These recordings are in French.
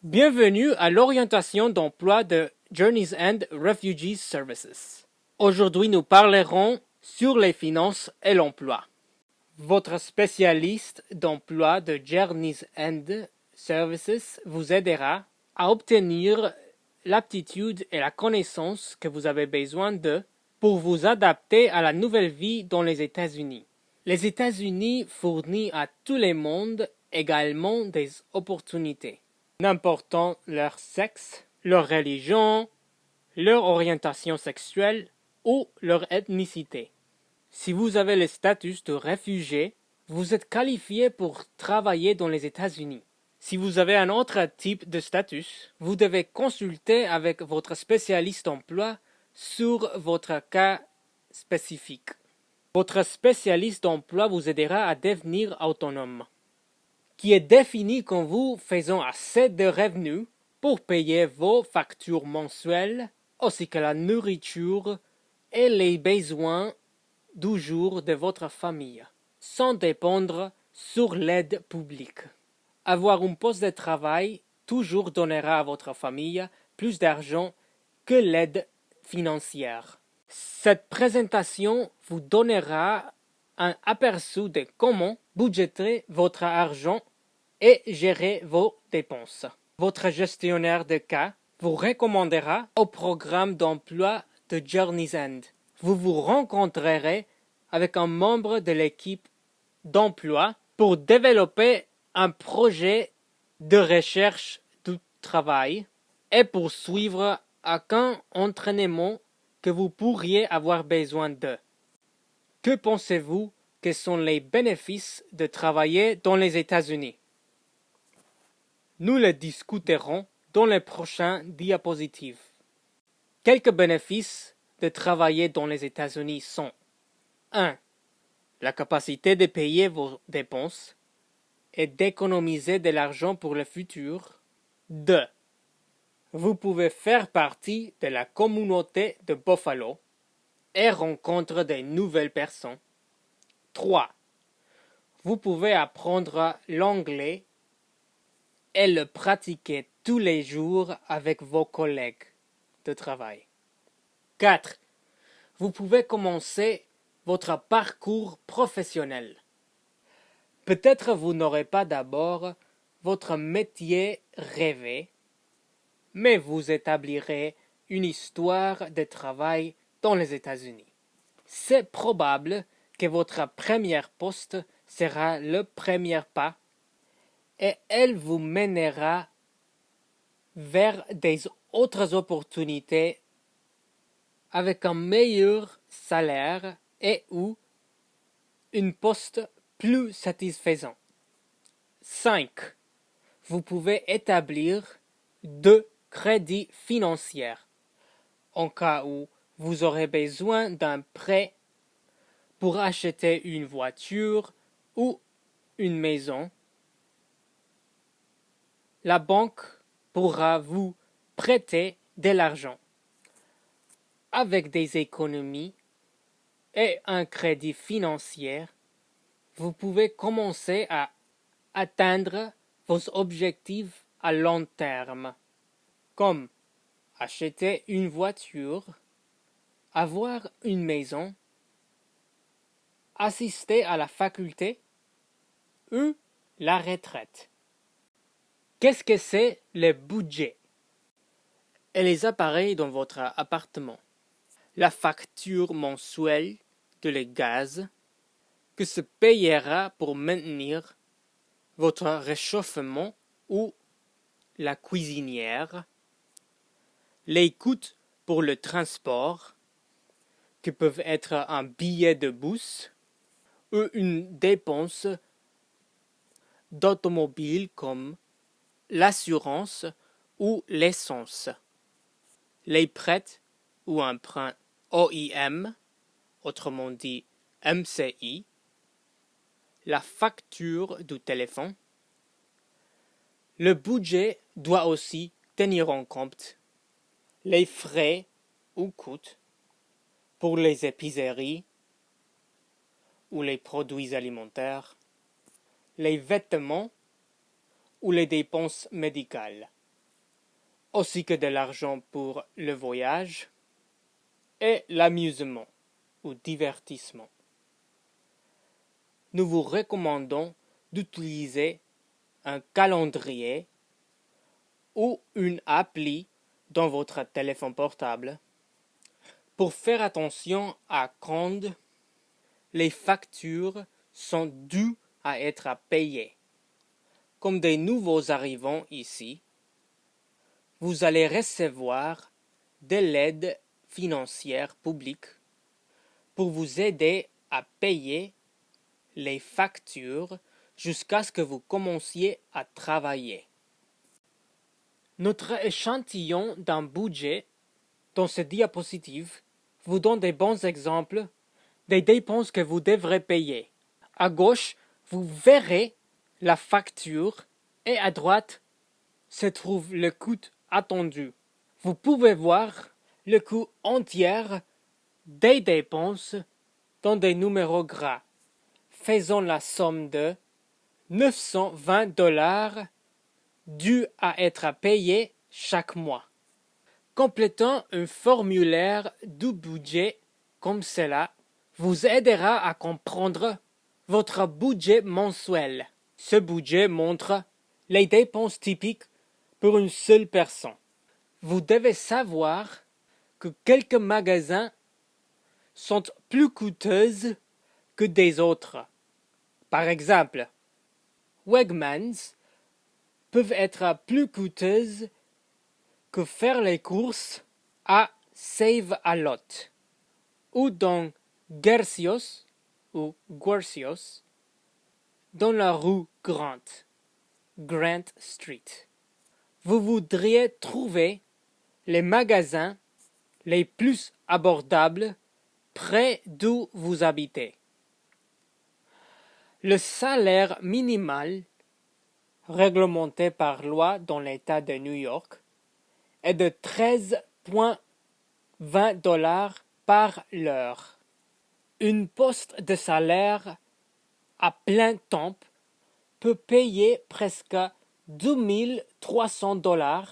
Bienvenue à l'orientation d'emploi de Journey's End Refugee Services. Aujourd'hui, nous parlerons sur les finances et l'emploi. Votre spécialiste d'emploi de Journey's End Services vous aidera à obtenir l'aptitude et la connaissance que vous avez besoin de pour vous adapter à la nouvelle vie dans les États-Unis. Les États-Unis fournissent à tout le monde également des opportunités, n'importe leur sexe, leur religion, leur orientation sexuelle ou leur ethnicité. Si vous avez le statut de réfugié, vous êtes qualifié pour travailler dans les États-Unis. Si vous avez un autre type de statut, vous devez consulter avec votre spécialiste d'emploi sur votre cas spécifique. Votre spécialiste d'emploi vous aidera à devenir autonome, qui est défini comme vous faisant assez de revenus pour payer vos factures mensuelles, ainsi que la nourriture et les besoins du jour de votre famille, sans dépendre sur l'aide publique. Avoir un poste de travail toujours donnera à votre famille plus d'argent que l'aide financière. Cette présentation vous donnera un aperçu de comment budgéter votre argent et gérer vos dépenses. Votre gestionnaire de cas vous recommandera au programme d'emploi de Journey's End. Vous vous rencontrerez avec un membre de l'équipe d'emploi pour développer un projet de recherche du travail et pour suivre aucun entraînement que vous pourriez avoir besoin de. Que pensez-vous que sont les bénéfices de travailler dans les États-Unis? Nous les discuterons dans les prochaines diapositives. Quelques bénéfices de travailler dans les États-Unis sont 1. La capacité de payer vos dépenses et d'économiser de l'argent pour le futur. 2. Vous pouvez faire partie de la communauté de Buffalo et rencontrer de nouvelles personnes. 3. Vous pouvez apprendre l'anglais et le pratiquer tous les jours avec vos collègues de travail. 4. Vous pouvez commencer votre parcours professionnel. Peut-être vous n'aurez pas d'abord votre métier rêvé, mais vous établirez une histoire de travail dans les États-Unis. C'est probable que votre premier poste sera le premier pas et elle vous mènera vers des autres opportunités avec un meilleur salaire et ou un poste plus satisfaisant. 5. Vous pouvez établir 2 crédits financiers en cas où vous aurez besoin d'un prêt pour acheter une voiture ou une maison. La banque pourra vous prêter de l'argent. Avec des économies et un crédit financier, vous pouvez commencer à atteindre vos objectifs à long terme, comme acheter une voiture, avoir une maison, assister à la faculté ou la retraite. Qu'est-ce que c'est le budget? Et les appareils dans votre appartement. La facture mensuelle de le gaz que se payera pour maintenir votre réchauffement ou la cuisinière, les coûts pour le transport, qui peuvent être un billet de bus ou une dépense d'automobile comme l'assurance ou l'essence, les prêts ou emprunts OIM, autrement dit MCI, la facture du téléphone. Le budget doit aussi tenir en compte les frais ou coûts pour les épiceries ou les produits alimentaires, les vêtements ou les dépenses médicales. ainsi que de l'argent pour le voyage et l'amusement ou divertissement. Nous vous recommandons d'utiliser un calendrier ou une appli dans votre téléphone portable pour faire attention à quand les factures sont dues à être payées. Comme des nouveaux arrivants ici, vous allez recevoir de l'aide financière publique pour vous aider à payer les factures jusqu'à ce que vous commenciez à travailler. Notre échantillon d'un budget dans cette diapositive vous donne des bons exemples des dépenses que vous devrez payer. À gauche, vous verrez la facture et à droite se trouve le coût attendu. Vous pouvez voir le coût entier des dépenses dans des numéros gras, faisant la somme de $920 dû à être payé chaque mois. Complétant un formulaire du budget comme cela vous aidera à comprendre votre budget mensuel. Ce budget montre les dépenses typiques pour une seule personne. Vous devez savoir que quelques magasins sont plus coûteux que des autres. Par exemple, Wegmans peuvent être plus coûteuses que faire les courses à Save a Lot ou dans Guercios ou Guercios dans la rue Grant Street. Vous voudriez trouver les magasins les plus abordables près d'où vous habitez. Le salaire minimal réglementé par loi dans l'État de New York est de $13,20 par l'heure. Une poste de salaire à plein temps peut payer presque $2,300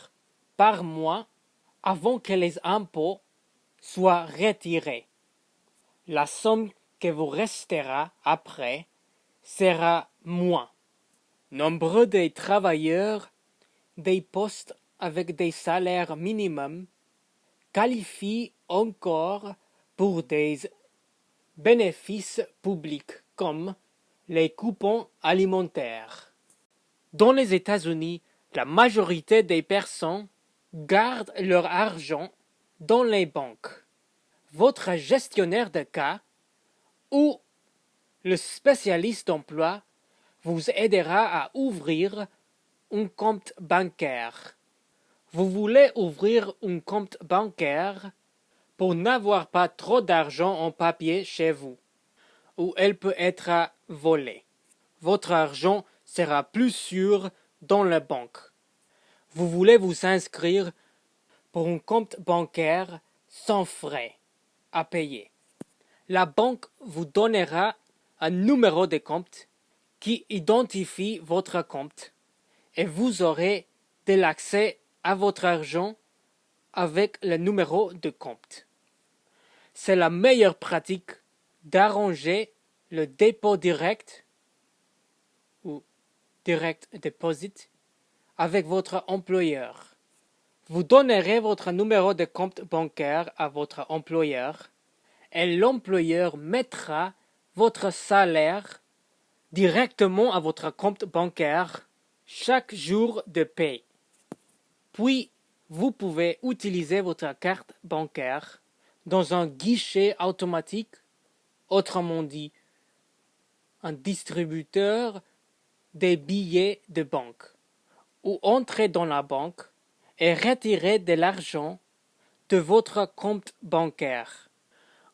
par mois avant que les impôts soient retirés. La somme que vous restera après sera moins. Nombre de travailleurs des postes avec des salaires minimums qualifient encore pour des bénéfices publics comme les coupons alimentaires. Dans les États-Unis, la majorité des personnes gardent leur argent dans les banques. Votre gestionnaire de cas ou le spécialiste d'emploi vous aidera à ouvrir un compte bancaire. Vous voulez ouvrir un compte bancaire pour n'avoir pas trop d'argent en papier chez vous, où elle peut être volée. Votre argent sera plus sûr dans la banque. Vous voulez vous inscrire pour un compte bancaire sans frais à payer. La banque vous donnera un numéro de compte qui identifie votre compte et vous aurez de l'accès à votre argent avec le numéro de compte. C'est la meilleure pratique d'arranger le dépôt direct ou direct deposit avec votre employeur. Vous donnerez votre numéro de compte bancaire à votre employeur et l'employeur mettra votre salaire directement à votre compte bancaire chaque jour de paie. Puis, vous pouvez utiliser votre carte bancaire dans un guichet automatique, autrement dit, un distributeur des billets de banque, ou entrer dans la banque et retirer de l'argent de votre compte bancaire.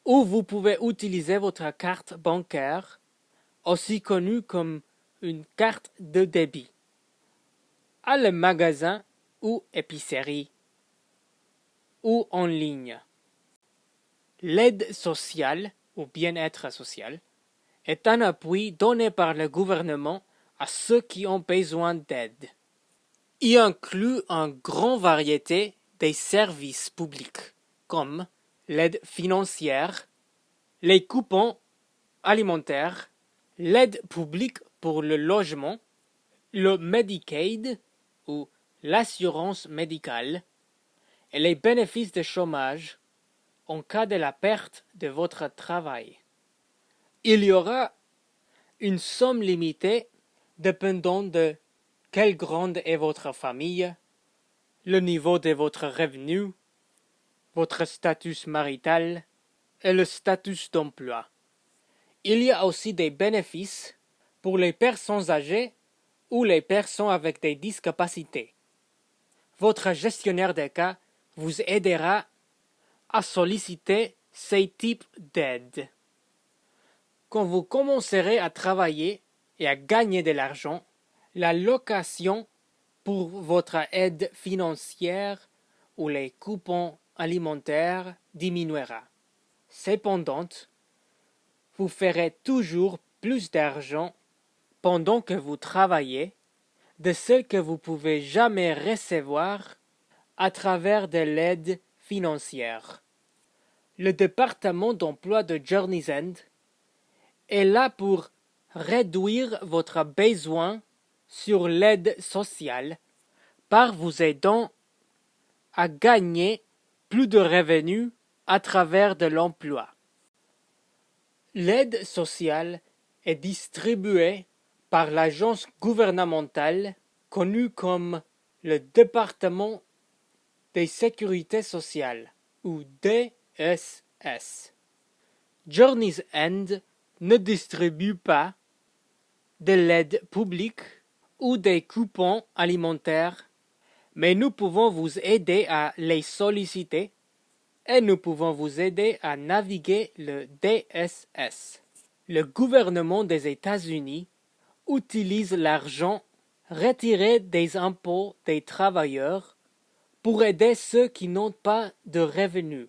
Ou vous pouvez utiliser votre carte bancaire, aussi connue comme une carte de débit, à le magasin ou épicerie, ou en ligne. L'aide sociale ou bien-être social est un appui donné par le gouvernement à ceux qui ont besoin d'aide. y inclut une grande variété des services publics, comme l'aide financière, les coupons alimentaires, l'aide publique pour le logement, le Medicaid ou l'assurance médicale, et les bénéfices de chômage en cas de la perte de votre travail. Il y aura une somme limitée dépendant de quelle grande est votre famille, le niveau de votre revenu, votre statut marital et le statut d'emploi. Il y a aussi des bénéfices pour les personnes âgées ou les personnes avec des discapacités. Votre gestionnaire de cas vous aidera à solliciter ces types d'aide. Quand vous commencerez à travailler et à gagner de l'argent, la location pour votre aide financière ou les coupons alimentaires diminuera. Cependant, vous ferez toujours plus d'argent pendant que vous travaillez de ce que vous pouvez jamais recevoir à travers de l'aide financière. Le département d'emploi de Journey's End est là pour réduire votre besoin sur l'aide sociale par vous aidant à gagner plus de revenus à travers de l'emploi. L'aide sociale est distribuée par l'agence gouvernementale connue comme le département des sécurités sociales ou DSS. Journey's End ne distribue pas de l'aide publique ou des coupons alimentaires, mais nous pouvons vous aider à les solliciter et nous pouvons vous aider à naviguer le DSS. Le gouvernement des États-Unis utilise l'argent retiré des impôts des travailleurs pour aider ceux qui n'ont pas de revenus.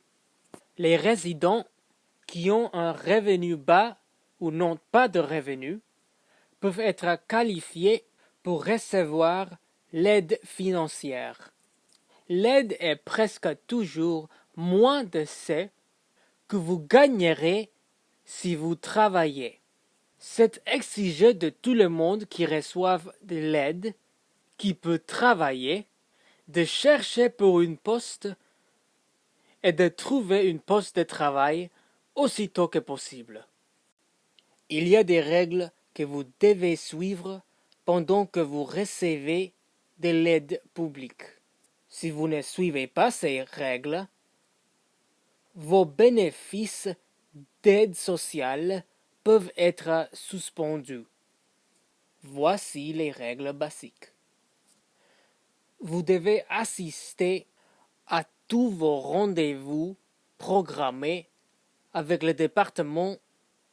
Les résidents qui ont un revenu bas ou n'ont pas de revenus peuvent être qualifiés pour recevoir l'aide financière. L'aide est presque toujours moins de ce que vous gagnerez si vous travaillez. C'est exigé de tout le monde qui reçoive de l'aide, qui peut travailler, de chercher pour une poste et de trouver une poste de travail aussitôt que possible. Il y a des règles que vous devez suivre pendant que vous recevez de l'aide publique. Si vous ne suivez pas ces règles, vos bénéfices d'aide sociale peuvent être suspendus. Voici les règles basiques. Vous devez assister à tous vos rendez-vous programmés avec le département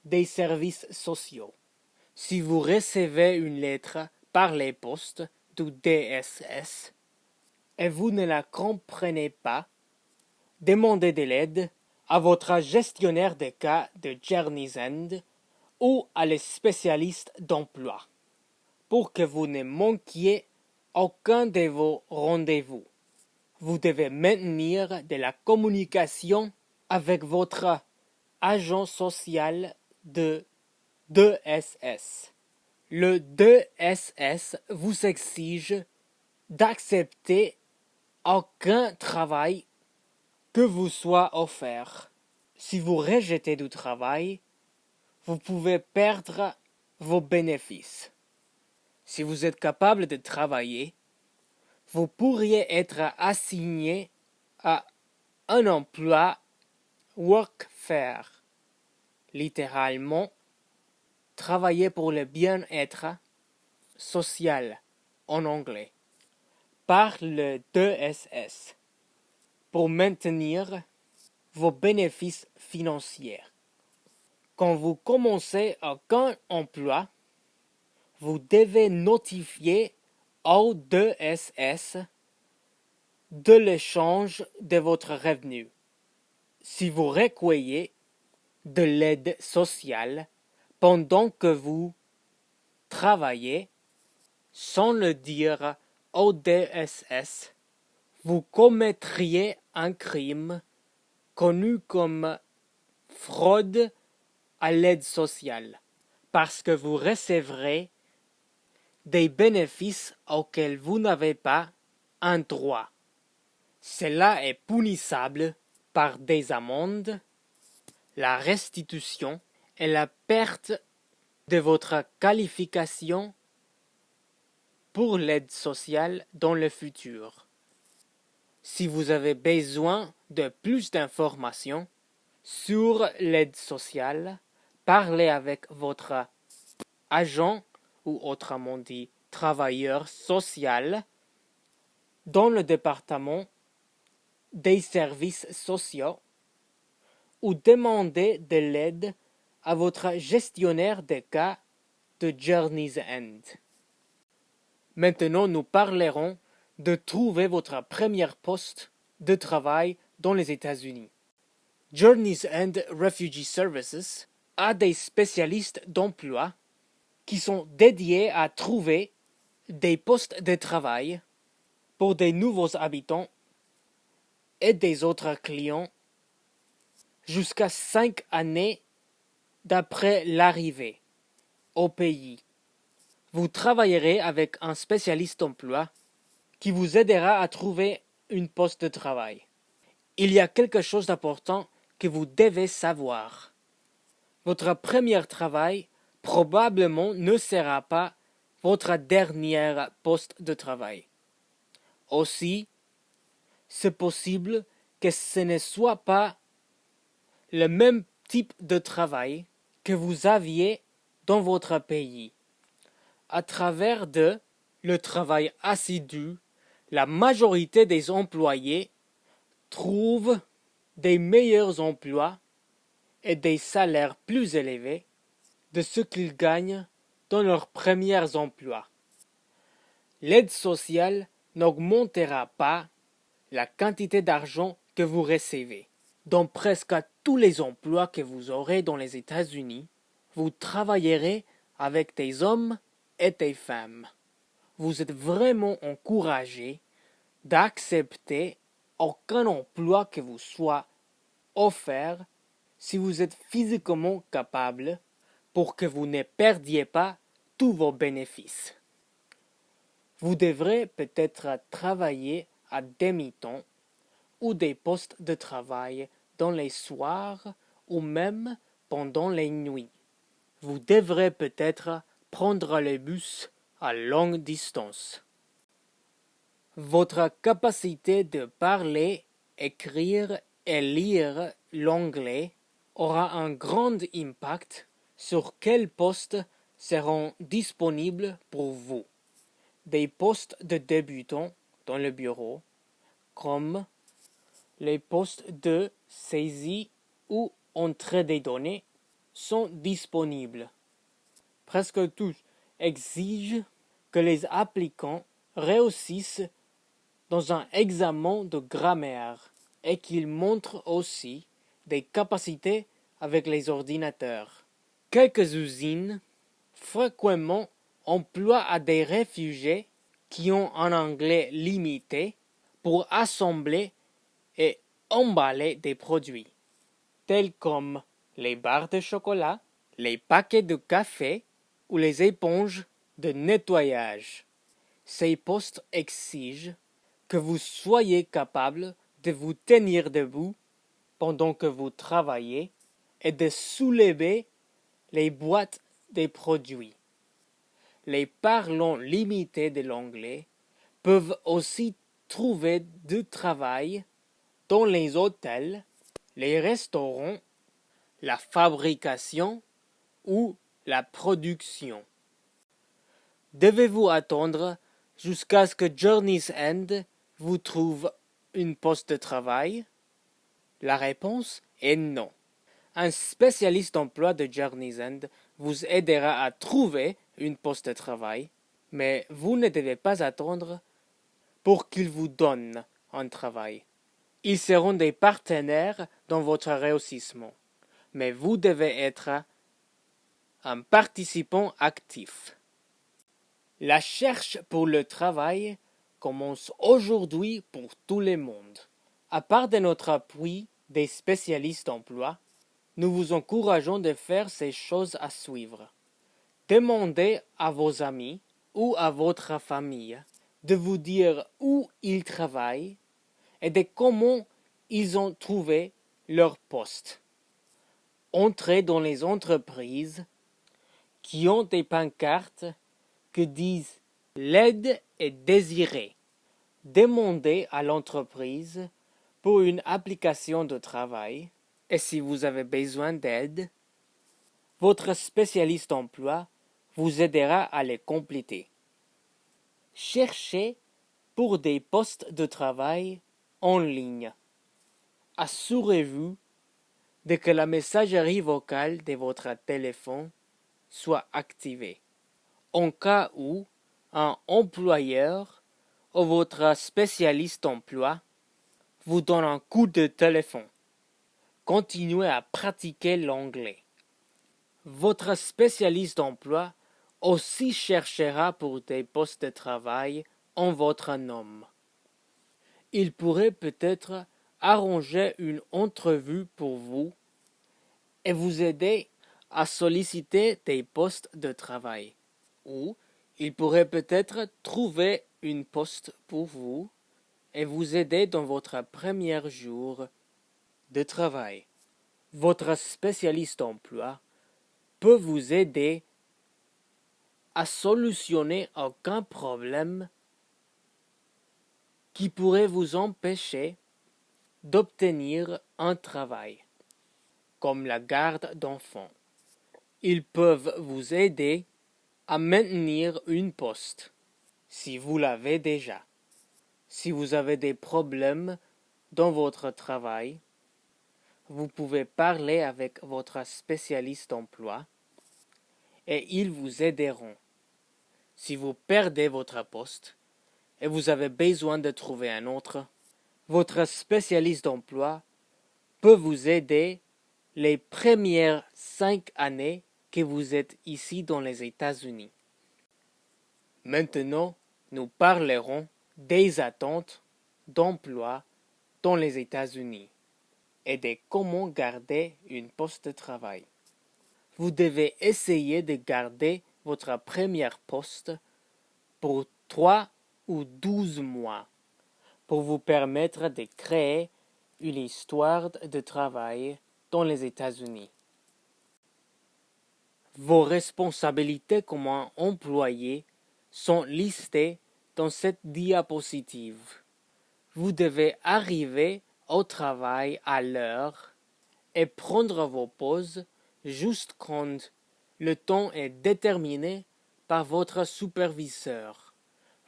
des services sociaux. Si vous recevez une lettre par les postes du DSS et vous ne la comprenez pas, demandez de l'aide à votre gestionnaire de cas de Journey's End ou à les spécialistes d'emploi pour que vous ne manquiez aucun de vos rendez-vous. Vous devez maintenir de la communication avec votre agent social de DSS. Le DSS vous exige d'accepter aucun travail que vous soit offert. Si vous rejetez du travail, vous pouvez perdre vos bénéfices. Si vous êtes capable de travailler, vous pourriez être assigné à un emploi workfare, littéralement travailler pour le bien-être social en anglais, par le DSS pour maintenir vos bénéfices financiers. Quand vous commencez un emploi, vous devez notifier au DSS de l'échange de votre revenu. Si vous recueillez de l'aide sociale pendant que vous travaillez, sans le dire ODSS, vous commettriez un crime connu comme fraude à l'aide sociale, parce que vous recevrez des bénéfices auxquels vous n'avez pas un droit. Cela est punissable par des amendes, la restitution et la perte de votre qualification pour l'aide sociale dans le futur. Si vous avez besoin de plus d'informations sur l'aide sociale, parlez avec votre agent ou autrement dit travailleur social dans le département des services sociaux ou demandez de l'aide à votre gestionnaire de cas de Journey's End. Maintenant, nous parlerons de trouver votre premier poste de travail dans les États-Unis. Journey's End Refugee Services a des spécialistes d'emploi qui sont dédiés à trouver des postes de travail pour des nouveaux habitants et des autres clients jusqu'à 5 années d'après l'arrivée au pays. Vous travaillerez avec un spécialiste emploi qui vous aidera à trouver un poste de travail. Il y a quelque chose d'important que vous devez savoir. Votre premier travail probablement ne sera pas votre dernier poste de travail. Aussi, c'est possible que ce ne soit pas le même type de travail que vous aviez dans votre pays. À travers le travail assidu, la majorité des employés trouvent des meilleurs emplois et des salaires plus élevés de ce qu'ils gagnent dans leurs premiers emplois. L'aide sociale n'augmentera pas la quantité d'argent que vous recevez. Dans presque tous les emplois que vous aurez dans les États-Unis, vous travaillerez avec des hommes et des femmes. Vous êtes vraiment encouragé d'accepter aucun emploi que vous soit offert si vous êtes physiquement capable pour que vous ne perdiez pas tous vos bénéfices. Vous devrez peut-être travailler à demi-temps ou des postes de travail dans les soirs ou même pendant les nuits. Vous devrez peut-être prendre le bus à longue distance. Votre capacité de parler, écrire et lire l'anglais aura un grand impact sur quels postes seront disponibles pour vous. Des postes de débutants dans le bureau, comme les postes de saisie ou entrée des données, sont disponibles. Presque tous exigent que les applicants réussissent dans un examen de grammaire et qu'ils montrent aussi des capacités avec les ordinateurs. Quelques usines fréquemment emploient à des réfugiés qui ont un anglais limité pour assembler et emballer des produits, tels comme les barres de chocolat, les paquets de café ou les éponges de nettoyage. Ces postes exigent que vous soyez capable de vous tenir debout pendant que vous travaillez et de soulever les boîtes des produits. Les parlants limités de l'anglais peuvent aussi trouver du travail dans les hôtels, les restaurants, la fabrication ou la production. Devez-vous attendre jusqu'à ce que Journey's End vous trouve un poste de travail? La réponse est non. Un spécialiste d'emploi de Journey's End vous aidera à trouver un poste de travail, mais vous ne devez pas attendre pour qu'il vous donne un travail. Ils seront des partenaires dans votre réussissement, mais vous devez être un participant actif. La recherche pour le travail commence aujourd'hui pour tout le monde. À part de notre appui des spécialistes emploi, nous vous encourageons de faire ces choses à suivre. Demandez à vos amis ou à votre famille de vous dire où ils travaillent et de comment ils ont trouvé leur poste. Entrez dans les entreprises qui ont des pancartes qui disent « L'aide est désirée ». Demandez à l'entreprise pour une application de travail et si vous avez besoin d'aide, votre spécialiste emploi vous aidera à les compléter. Cherchez pour des postes de travail en ligne. Assurez-vous de que la messagerie vocale de votre téléphone soit activée. En cas où un employeur ou votre spécialiste emploi vous donne un coup de téléphone, continuez à pratiquer l'anglais. Votre spécialiste emploi aussi cherchera pour des postes de travail en votre nom. Il pourrait peut-être arranger une entrevue pour vous et vous aider à solliciter des postes de travail. Ou il pourrait peut-être trouver une poste pour vous et vous aider dans votre premier jour de travail. Votre spécialiste emploi peut vous aider à solutionner aucun problème qui pourrait vous empêcher d'obtenir un travail, comme la garde d'enfants. Ils peuvent vous aider à maintenir une poste, si vous l'avez déjà. Si vous avez des problèmes dans votre travail, vous pouvez parler avec votre spécialiste emploi et ils vous aideront. Si vous perdez votre poste et vous avez besoin de trouver un autre, votre spécialiste d'emploi peut vous aider les premières 5 années que vous êtes ici dans les États-Unis. Maintenant, nous parlerons des attentes d'emploi dans les États-Unis et de comment garder une poste de travail. Vous devez essayer de garder votre premier poste pour 3 ou 12 mois pour vous permettre de créer une histoire de travail dans les États-Unis. Vos responsabilités comme un employé sont listées dans cette diapositive. Vous devez arriver au travail à l'heure et prendre vos pauses juste quand le temps est déterminé par votre superviseur.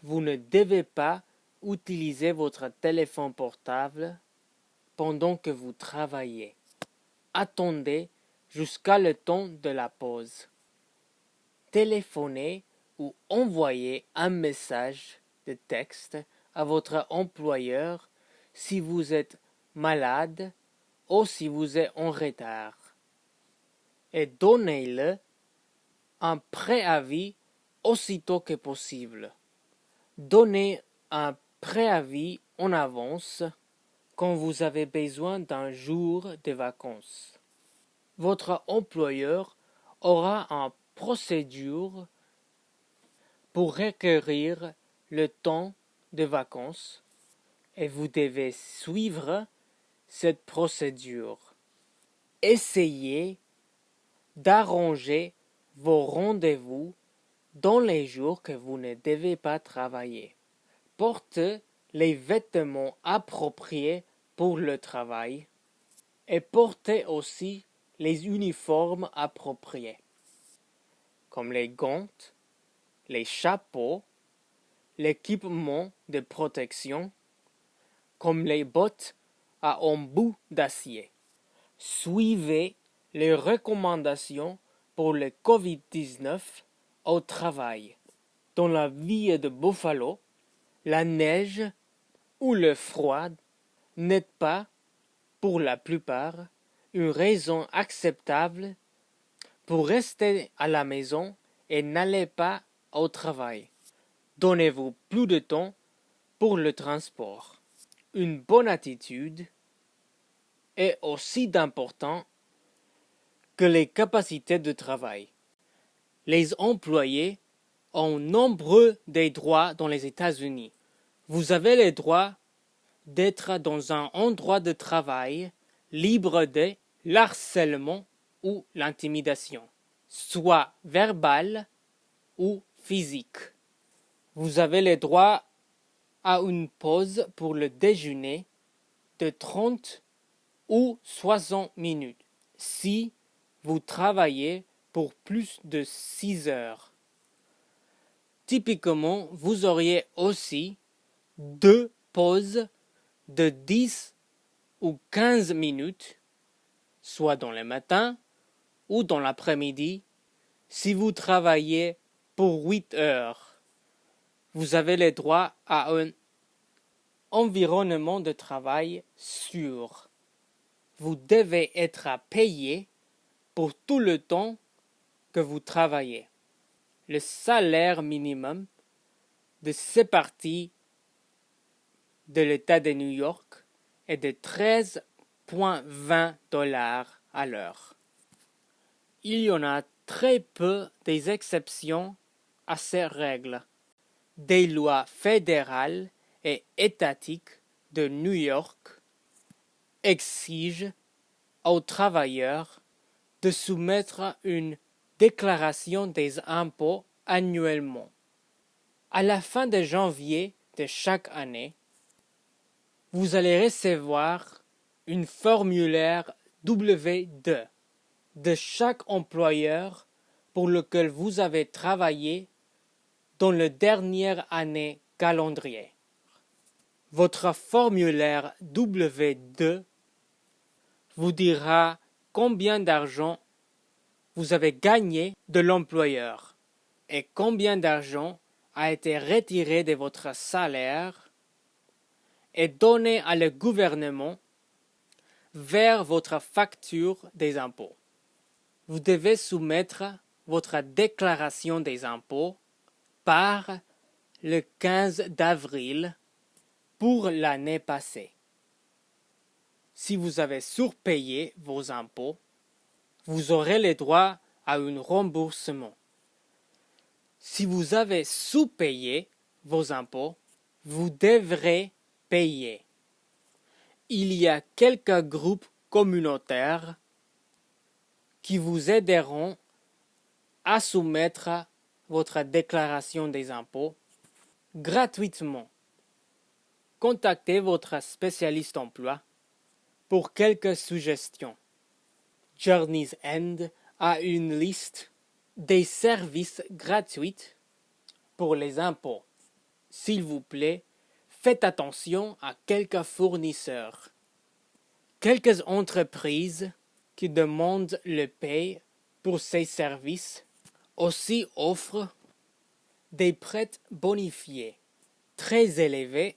Vous ne devez pas utiliser votre téléphone portable pendant que vous travaillez. Attendez jusqu'à le temps de la pause. Téléphonez ou envoyez un message de texte à votre employeur si vous êtes malade ou si vous êtes en retard. Et donnez-le un préavis aussitôt que possible. Donnez un préavis en avance quand vous avez besoin d'un jour de vacances. Votre employeur aura une procédure pour requérir le temps de vacances et vous devez suivre cette procédure. Essayez d'arranger vos rendez-vous dans les jours que vous ne devez pas travailler. Portez les vêtements appropriés pour le travail et portez aussi les uniformes appropriés, comme les gants, les chapeaux, l'équipement de protection, comme les bottes à embout d'acier. Suivez les recommandations pour le COVID-19 au travail. Dans la ville de Buffalo, la neige ou le froid n'est pas, pour la plupart, une raison acceptable pour rester à la maison et n'allez pas au travail. Donnez-vous plus de temps pour le transport. Une bonne attitude est aussi d'important que les capacités de travail. Les employés ont nombreux des droits dans les États-Unis. Vous avez le droit d'être dans un endroit de travail libre de l'harcèlement ou l'intimidation, soit verbal ou physique. Vous avez le droit à une pause pour le déjeuner de 30 ou 60 minutes si vous travaillez pour plus de 6 heures. Typiquement, vous auriez aussi 2 pauses de 10 ou 15 minutes, soit dans le matin ou dans l'après-midi, si vous travaillez pour 8 heures. Vous avez le droit à un environnement de travail sûr. Vous devez être payé pour tout le temps que vous travaillez. Le salaire minimum de ces parties de l'État de New York est de 13,20 $ à l'heure. Il y en a très peu des exceptions à ces règles. Des lois fédérales et étatiques de New York exigent aux travailleurs de soumettre une déclaration des impôts annuellement. À la fin de janvier de chaque année, vous allez recevoir un formulaire W2 de chaque employeur pour lequel vous avez travaillé dans la dernière année calendrier. Votre formulaire W2 vous dira combien d'argent vous avez gagné de l'employeur et combien d'argent a été retiré de votre salaire et donné à le gouvernement vers votre facture des impôts. Vous devez soumettre votre déclaration des impôts par le 15 d'avril pour l'année passée. Si vous avez surpayé vos impôts, vous aurez le droit à un remboursement. Si vous avez sous-payé vos impôts, vous devrez payer. Il y a quelques groupes communautaires qui vous aideront à soumettre votre déclaration des impôts gratuitement. Contactez votre spécialiste emploi pour quelques suggestions. Journey's End a une liste des services gratuits pour les impôts. S'il vous plaît, faites attention à quelques fournisseurs. Quelques entreprises qui demandent le paye pour ces services aussi offrent des prêts bonifiés très élevés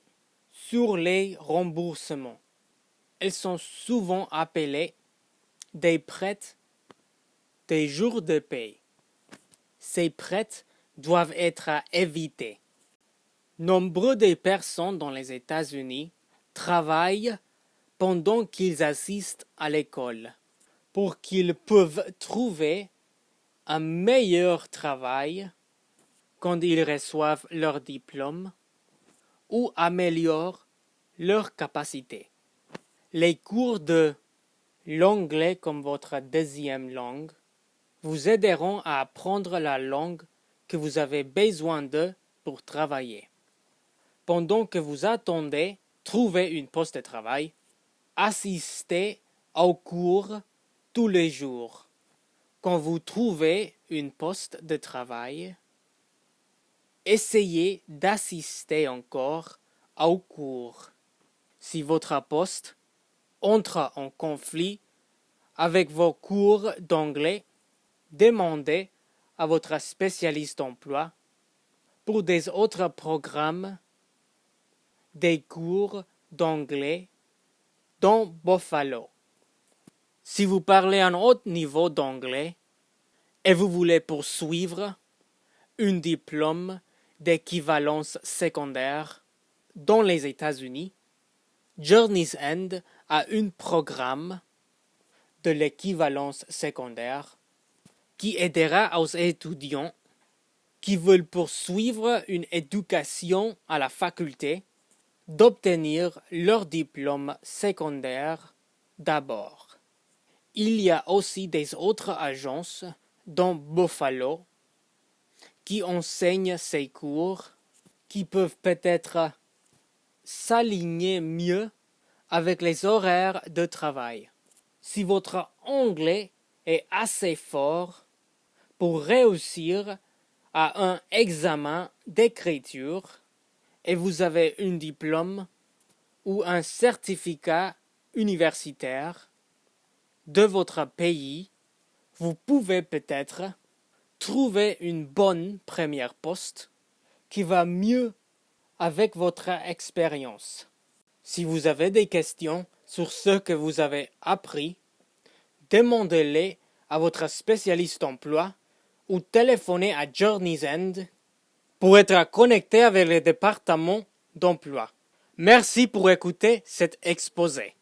sur les remboursements. Elles sont souvent appelées des prêts des jours de paye. Ces prêts doivent être évités. Nombreux des personnes dans les États-Unis travaillent pendant qu'ils assistent à l'école pour qu'ils peuvent trouver un meilleur travail quand ils reçoivent leur diplôme ou améliorent leurs capacités. Les cours de l'anglais comme votre deuxième langue vous aideront à apprendre la langue que vous avez besoin de pour travailler. Pendant que vous attendez trouver une poste de travail, assistez aux cours tous les jours. Quand vous trouvez une poste de travail, essayez d'assister encore aux cours. Si votre poste entre en conflit avec vos cours d'anglais, demandez à votre spécialiste emploi pour des autres programmes des cours d'anglais dans Buffalo. Si vous parlez un haut niveau d'anglais et vous voulez poursuivre un diplôme d'équivalence secondaire, dans les États-Unis, Journey's End a un programme de l'équivalence secondaire qui aidera aux étudiants qui veulent poursuivre une éducation à la faculté d'obtenir leur diplôme secondaire d'abord. Il y a aussi des autres agences, dont Buffalo, qui enseignent ces cours, qui peuvent peut-être s'aligner mieux avec les horaires de travail. Si votre anglais est assez fort pour réussir à un examen d'écriture et vous avez un diplôme ou un certificat universitaire de votre pays, vous pouvez peut-être trouver une bonne première poste qui va mieux avec votre expérience. Si vous avez des questions sur ce que vous avez appris, demandez-les à votre spécialiste emploi ou téléphonez à Journey's End pour être connecté avec le département d'emploi. Merci pour écouter cet exposé.